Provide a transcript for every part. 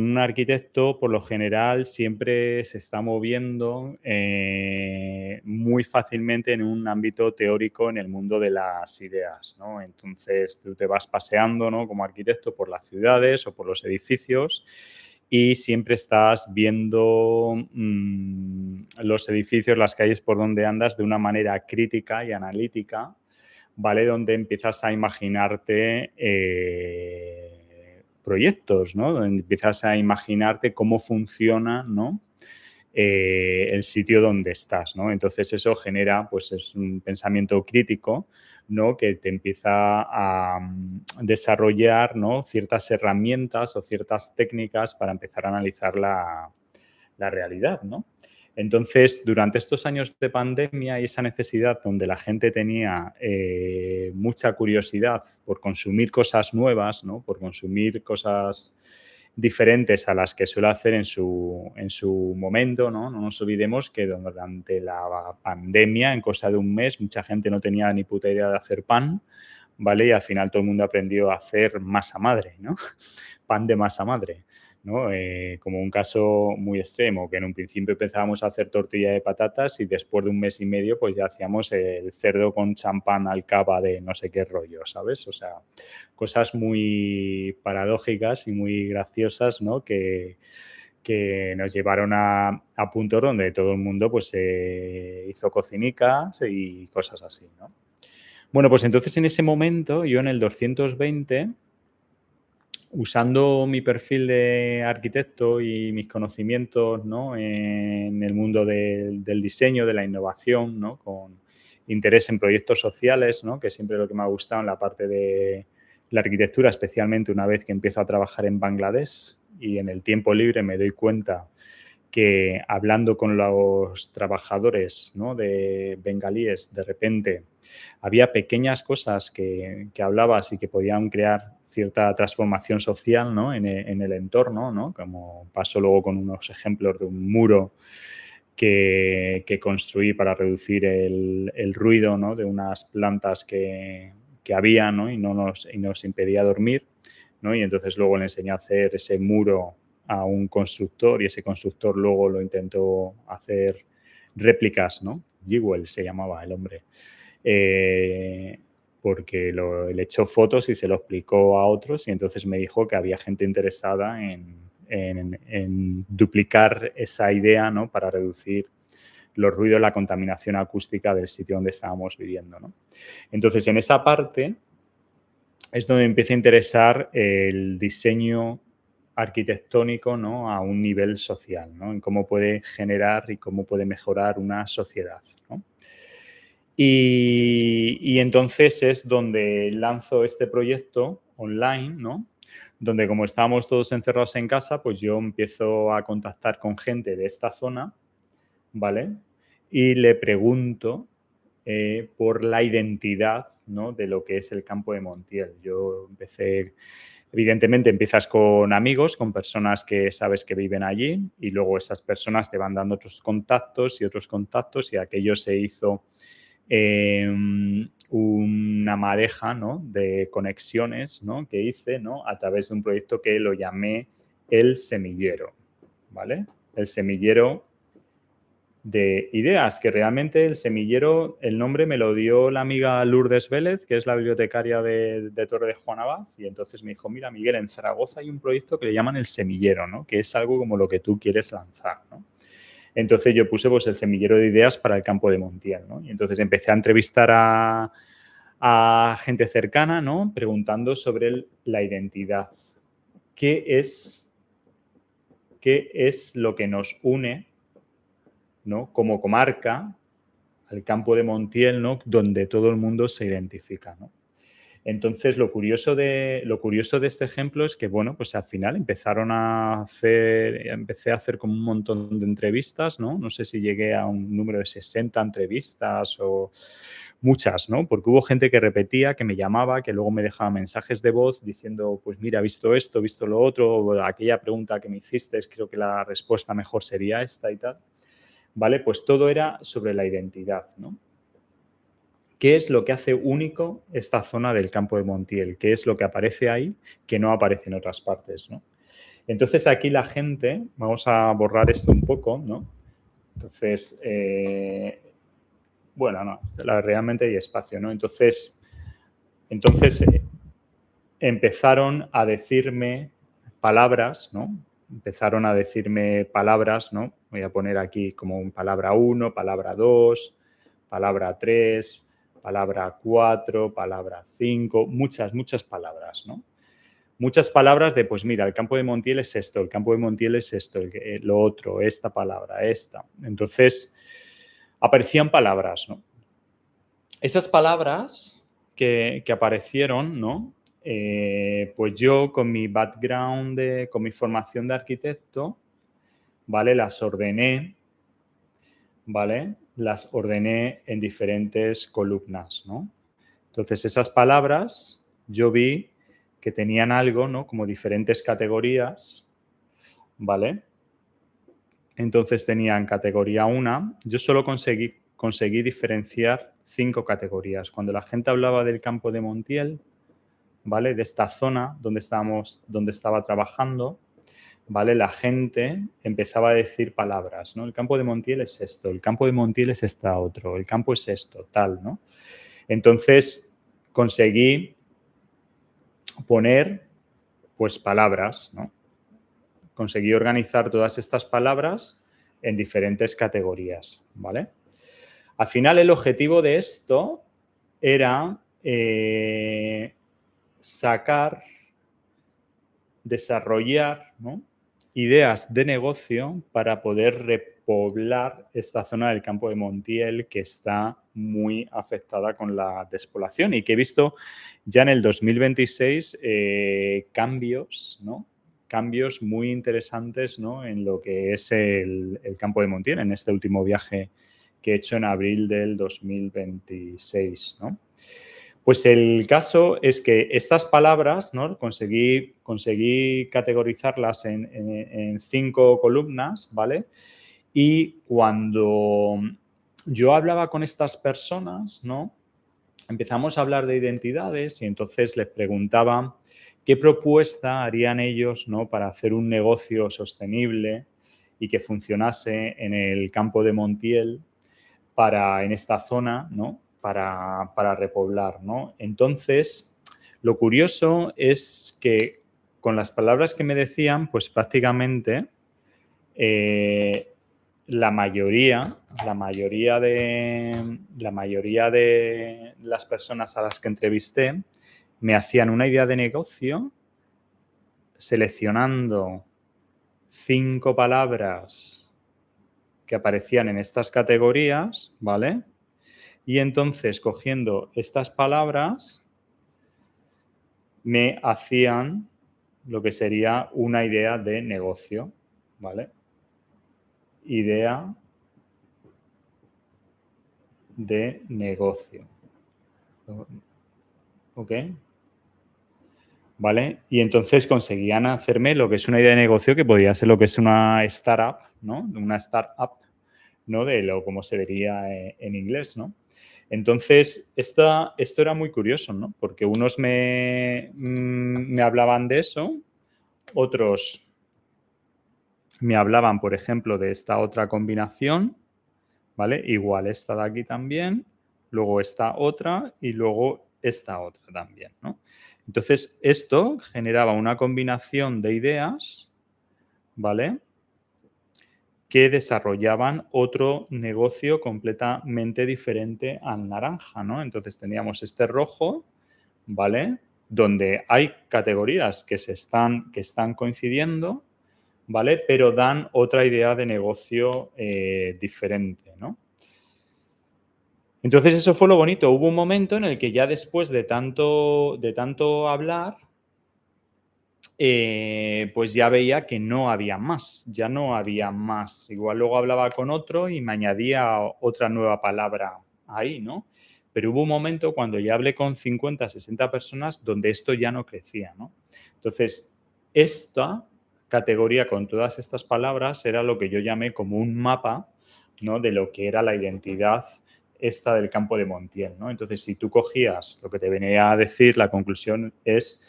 Un arquitecto, por lo general, siempre se está moviendo muy fácilmente en un ámbito teórico en el mundo de las ideas, ¿no? Entonces, tú te vas paseando, ¿no?, como arquitecto por las ciudades o por los edificios y siempre estás viendo los edificios, las calles por donde andas de una manera crítica y analítica, ¿vale? Donde empiezas a imaginarte proyectos, ¿no? Donde empiezas a imaginarte cómo funciona, ¿no?, el sitio donde estás, ¿no? Entonces eso genera, pues, es un pensamiento crítico, ¿no?, que te empieza a desarrollar, ¿no?, ciertas herramientas o ciertas técnicas para empezar a analizar la realidad, ¿no? Entonces, durante estos años de pandemia y esa necesidad donde la gente tenía mucha curiosidad por consumir cosas nuevas, ¿no?, por consumir cosas diferentes a las que suele hacer en su momento, ¿no? No nos olvidemos que durante la pandemia, en cosa de un mes, mucha gente no tenía ni puta idea de hacer pan, ¿vale? Y al final todo el mundo aprendió a hacer masa madre, ¿no? Pan de masa madre, ¿no? Como un caso muy extremo, que en un principio empezábamos a hacer tortilla de patatas y después de un mes y medio pues ya hacíamos el cerdo con champán al cava de no sé qué rollo, ¿sabes? O sea, cosas muy paradójicas y muy graciosas, ¿no?, que nos llevaron a puntos donde todo el mundo pues hizo cocinicas y cosas así, ¿no? Bueno, pues entonces en ese momento, yo en el 220, usando mi perfil de arquitecto y mis conocimientos, ¿no?, en el mundo del diseño, de la innovación, ¿no?, con interés en proyectos sociales, ¿no?, que siempre es lo que me ha gustado en la parte de la arquitectura, especialmente una vez que empiezo a trabajar en Bangladesh y en el tiempo libre me doy cuenta que hablando con los trabajadores, ¿no?, de bengalíes, de repente había pequeñas cosas que hablabas y que podían crear cierta transformación social, ¿no?, en el entorno, ¿no?, como pasó luego con unos ejemplos de un muro que construí para reducir el ruido, ¿no?, de unas plantas que había, ¿no?, y nos impedía dormir, ¿no? Y entonces luego le enseñé a hacer ese muro a un constructor y ese constructor luego lo intentó hacer réplicas, ¿no? Jewel se llamaba el hombre. Porque le echó fotos y se lo explicó a otros y entonces me dijo que había gente interesada en duplicar esa idea, ¿no?, para reducir los ruidos, la contaminación acústica del sitio donde estábamos viviendo, ¿no? Entonces, en esa parte es donde me empieza a interesar el diseño arquitectónico, ¿no?, a un nivel social, ¿no?, en cómo puede generar y cómo puede mejorar una sociedad, ¿no? Y entonces es donde lanzo este proyecto online, ¿no?, donde como estábamos todos encerrados en casa, pues yo empiezo a contactar con gente de esta zona, ¿vale? Y le pregunto por la identidad, ¿no?, de lo que es el campo de Montiel. Yo empecé, evidentemente empiezas con amigos, con personas que sabes que viven allí y luego esas personas te van dando otros contactos y otros contactos y aquello se hizo una madeja, ¿no?, de conexiones, ¿no?, que hice, ¿no?, a través de un proyecto que lo llamé El Semillero, ¿vale? El Semillero de ideas, que realmente el semillero, el nombre me lo dio la amiga Lourdes Vélez, que es la bibliotecaria de Torre de Juan Abad, y entonces me dijo, mira, Miguel, en Zaragoza hay un proyecto que le llaman El Semillero, ¿no?, que es algo como lo que tú quieres lanzar, ¿no? Entonces yo puse pues el semillero de ideas para el campo de Montiel, ¿no? Y entonces empecé a entrevistar a gente cercana, ¿no?, preguntando sobre la identidad. ¿Qué es lo que nos une, ¿no?, como comarca al campo de Montiel, ¿no?, donde todo el mundo se identifica, ¿no? Entonces, lo curioso de este ejemplo es que, bueno, pues al final empecé a hacer como un montón de entrevistas, ¿no? No sé si llegué a un número de 60 entrevistas o muchas, ¿no? Porque hubo gente que repetía, que me llamaba, que luego me dejaba mensajes de voz diciendo, pues mira, he visto esto, he visto lo otro, o aquella pregunta que me hiciste, creo que la respuesta mejor sería esta y tal, ¿vale? Pues todo era sobre la identidad, ¿no? ¿Qué es lo que hace único esta zona del campo de Montiel? ¿Qué es lo que aparece ahí que no aparece en otras partes, ¿no? Entonces, aquí la gente, vamos a borrar esto un poco, ¿no? Entonces, bueno, no, realmente hay espacio, ¿no? Entonces empezaron a decirme palabras, ¿no? Empezaron a decirme palabras, ¿no? Voy a poner aquí como palabra 1, palabra 2, palabra 3, palabra 4, palabra 5, muchas palabras, ¿no? Muchas palabras de, pues mira, el campo de Montiel es esto, el campo de Montiel es esto, lo otro, esta palabra, esta. Entonces, aparecían palabras, ¿no? Esas palabras que aparecieron, ¿no? Pues yo con mi background, con mi formación de arquitecto, ¿vale? Las ordené, ¿vale? Las ordené en diferentes columnas, ¿no? Entonces, esas palabras yo vi que tenían algo, ¿no? Como diferentes categorías, ¿vale? Entonces tenían categoría 1. Yo solo conseguí diferenciar 5 categorías. Cuando la gente hablaba del campo de Montiel, ¿vale? De esta zona donde estaba trabajando, ¿vale? La gente empezaba a decir palabras, ¿no? El campo de Montiel es esto, el campo de Montiel es esta otro, el campo es esto, tal, ¿no? Entonces conseguí poner, pues, palabras, ¿no? Conseguí organizar todas estas palabras en diferentes categorías, ¿vale? Al final, el objetivo de esto era desarrollar, ¿no? Ideas de negocio para poder repoblar esta zona del campo de Montiel que está muy afectada con la despoblación y que he visto ya en el 2026 cambios, ¿no? Cambios muy interesantes, ¿no? En lo que es el campo de Montiel, en este último viaje que he hecho en abril del 2026, ¿no? Pues el caso es que estas palabras, ¿no? Conseguí categorizarlas en 5 columnas, ¿vale? Y cuando yo hablaba con estas personas, ¿no? Empezamos a hablar de identidades y entonces les preguntaba qué propuesta harían ellos, ¿no? Para hacer un negocio sostenible y que funcionase en el campo de Montiel en esta zona, ¿no? Para repoblar, ¿no? Entonces, lo curioso es que con las palabras que me decían, pues prácticamente la mayoría de las personas a las que entrevisté me hacían una idea de negocio seleccionando 5 palabras que aparecían en estas categorías, ¿vale? Y entonces, cogiendo estas palabras, me hacían lo que sería una idea de negocio, ¿vale? Idea de negocio. ¿Ok? ¿Vale? Y entonces conseguían hacerme lo que es una idea de negocio que podía ser lo que es una startup, ¿no? Una startup, ¿no? De lo como se diría en inglés, ¿no? Entonces, esto era muy curioso, ¿no? Porque unos me hablaban de eso, otros me hablaban, por ejemplo, de esta otra combinación, ¿vale? Igual esta de aquí también, luego esta otra y luego esta otra también, ¿no? Entonces, esto generaba una combinación de ideas, ¿vale? Que desarrollaban otro negocio completamente diferente al naranja, ¿no? Entonces teníamos este rojo, ¿vale? Donde hay categorías que están coincidiendo, ¿vale? Pero dan otra idea de negocio diferente, ¿no? Entonces eso fue lo bonito. Hubo un momento en el que ya después de tanto hablar, pues ya veía que no había más, ya no había más. Igual luego hablaba con otro y me añadía otra nueva palabra ahí, ¿no? Pero hubo un momento cuando ya hablé con 50, 60 personas donde esto ya no crecía, ¿no? Entonces, esta categoría con todas estas palabras era lo que yo llamé como un mapa, ¿no? De lo que era la identidad esta del campo de Montiel, ¿no? Entonces, si tú cogías lo que te venía a decir, la conclusión es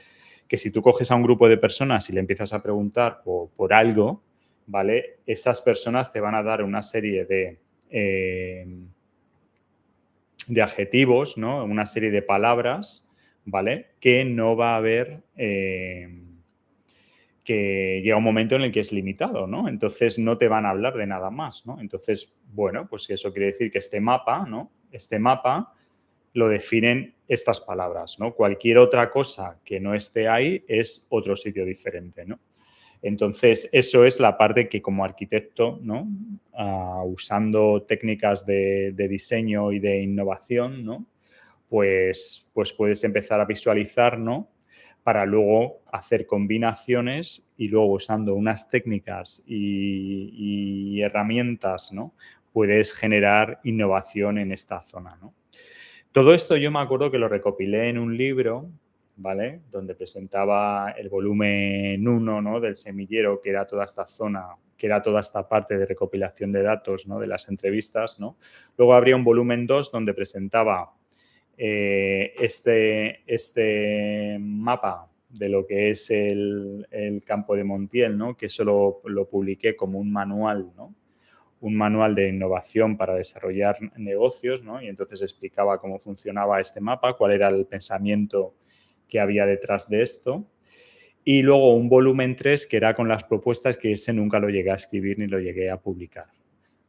que si tú coges a un grupo de personas y le empiezas a preguntar por algo, ¿vale? Esas personas te van a dar una serie de adjetivos, ¿no? Una serie de palabras, ¿vale? Que no va a haber, que llega un momento en el que es limitado, ¿no? Entonces no te van a hablar de nada más, ¿no? Entonces, bueno, pues eso quiere decir que este mapa, ¿no? Este mapa lo definen estas palabras, ¿no? Cualquier otra cosa que no esté ahí es otro sitio diferente, ¿no? Entonces, eso es la parte que como arquitecto, ¿no? Usando técnicas de diseño y de innovación, ¿no? Pues puedes empezar a visualizar, ¿no? Para luego hacer combinaciones y luego usando unas técnicas y herramientas, ¿no? Puedes generar innovación en esta zona, ¿no? Todo esto yo me acuerdo que lo recopilé en un libro, ¿vale? Donde presentaba el volumen 1, ¿no? Del semillero, que era toda esta zona, que era toda esta parte de recopilación de datos, ¿no? De las entrevistas, ¿no? Luego habría un volumen 2 donde presentaba este mapa de lo que es el campo de Montiel, ¿no? Que eso lo publiqué como un manual, ¿no? Un manual de innovación para desarrollar negocios, ¿no? Y entonces explicaba cómo funcionaba este mapa, cuál era el pensamiento que había detrás de esto. Y luego un volumen 3 que era con las propuestas, que ese nunca lo llegué a escribir ni lo llegué a publicar,